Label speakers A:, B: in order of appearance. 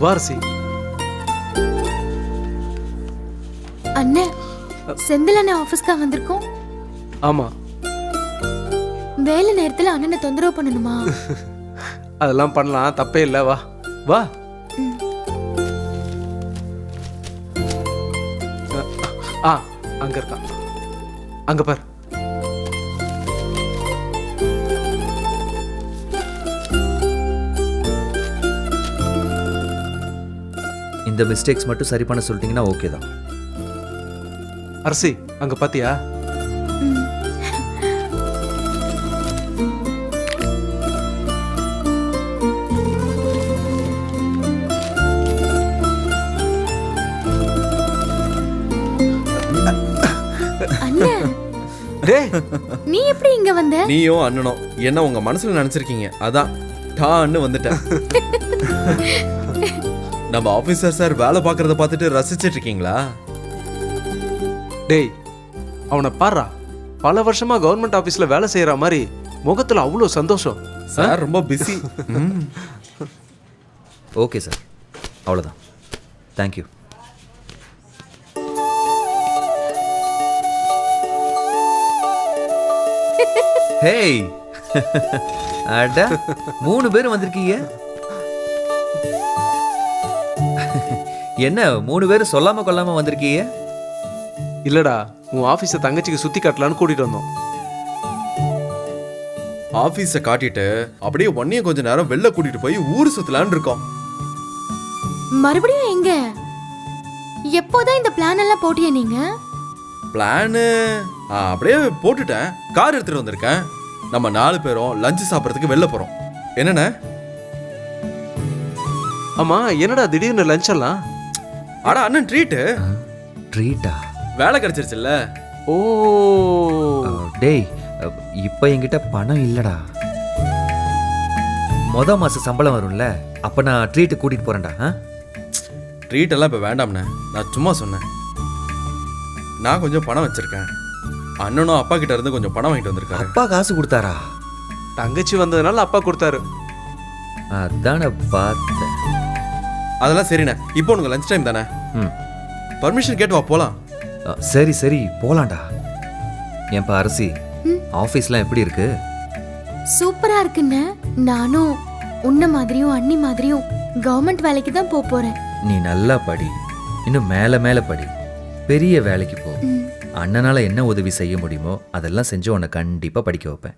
A: வாரசி.
B: அண்ணே, செந்தில் அண்ணன் ஆபீஸ்க்கா வந்திருக்கோம்.
A: ஆமா.
B: வேலை நேரத்துல அண்ணனை தொந்தரவு பண்ணணுமா?
A: அதெல்லாம் பண்ணலாம், தப்பே இல்லை. வா வா. அங்க இருக்கான், அங்க பார்.
C: இந்த மிஸ்டேக்ஸ் மட்டும் சரி பண்ண சொல்லிட்டீங்கன்னா ஓகே தான்.
A: அரசி, அங்க பாத்தியா?
B: அண்ணே,
A: டேய்,
B: நீ எப்படி இங்க வந்த?
D: நீயும் அண்ணனும் என்ன உங்க மனசுல நினைச்சிருக்கீங்க, அதான் டான்னு வந்துட்டேன். நம்ம ஆபீசர் சார் வேலை பார்க்கறத பார்த்துட்டு ரசிச்சிட்டு இருக்கீங்களா?
A: டேய், அவனை பாரா. பல வருஷமா கவர்மெண்ட் ஆபீஸ்ல வேலை செய்யற மாதிரி முகத்துல அவ்வளோ சந்தோஷம்.
D: சார் ரொம்ப பிஸி.
C: ஓகே சார், அவ்வளோதான். தேங்க்யூ. ஹேய், அட 3 பேரும் வந்திருக்கீங்க. என்ன 3 பேரும் சொல்லாம கொள்ளாம வந்திருக்கீங்க?
A: இல்லடா, உன் ஆபீஸை தங்கச்சிக்கு சுத்தி காட்டலான்னு கூட்டிட்டு வந்தோம்.
D: ஆபீஸை காட்டிட்டு அப்படியே ஒன்னையும் கொஞ்ச நேரம் வெளில கூட்டிட்டு போய் ஊர் சுத்தலான்னு இருக்கோம்.
B: மறுபடியும் எங்க? எப்போதான் இந்த பிளான் எல்லாம் போட்டிய நீங்க?
D: பிளானு அப்படியே போட்டுட்டேன். கார் எடுத்துட்டு வந்திருக்கேன். நம்ம 4 பேரும் லஞ்ச் சாப்பிட்றதுக்கு வெளில போறோம். என்னண்ணே?
A: ஆமா, என்னடா திடீர்னு லஞ்ச் எல்லாம்?
D: அட அண்ணன் ட்ரீட்டு.
C: ட்ரீட்டா?
D: வேலை கிடைச்சிருச்சுல்ல.
A: ஓ
C: டேய், இப்போ என்கிட்ட பணம் இல்லடா. மாச சம்பளம் வரும்ல, அப்ப நான் ட்ரீட்டு கூட்டிட்டு போறேன்டா.
D: ட்ரீட் எல்லாம் இப்போ வேண்டாம்ண்ணே, நான் சும்மா சொன்னேன். நான் கொஞ்சம் பணம் வச்சிருக்கேன். அண்ணனும் அப்பா கிட்ட இருந்து கொஞ்சம் பணம் வாங்கிட்டு வந்திருக்காரு.
C: அப்பா காசு கொடுத்தாரா?
A: தங்கச்சி வந்ததுனால அப்பா கொடுத்தாரு.
C: அதான பார்த்தேன்.
D: அதெல்லாம் சரிண்ணே. இப்போ உனக்கு லஞ்ச் டைம் தானே, பர்மிஷன் கேட்டு வா போலாம்.
C: சரி சரி போலாம்டா. ஏன்பா அரசி, ஆபீஸ்லாம் எப்படி இருக்கு?
B: சூப்பரா இருக்குன்னு. நானும் உன்ன மாதிரியும் அண்ணி மாதிரியும் கவர்மெண்ட் வேலைக்கு தான் போறேன்.
C: நீ நல்லா படி, இன்னும் மேல மேல படி, பெரிய வேலைக்கு போ. அண்ணனால என்ன உதவி செய்ய முடியுமோ அதெல்லாம் செஞ்சு உன்னை கண்டிப்பா படிக்க வைப்பேன்.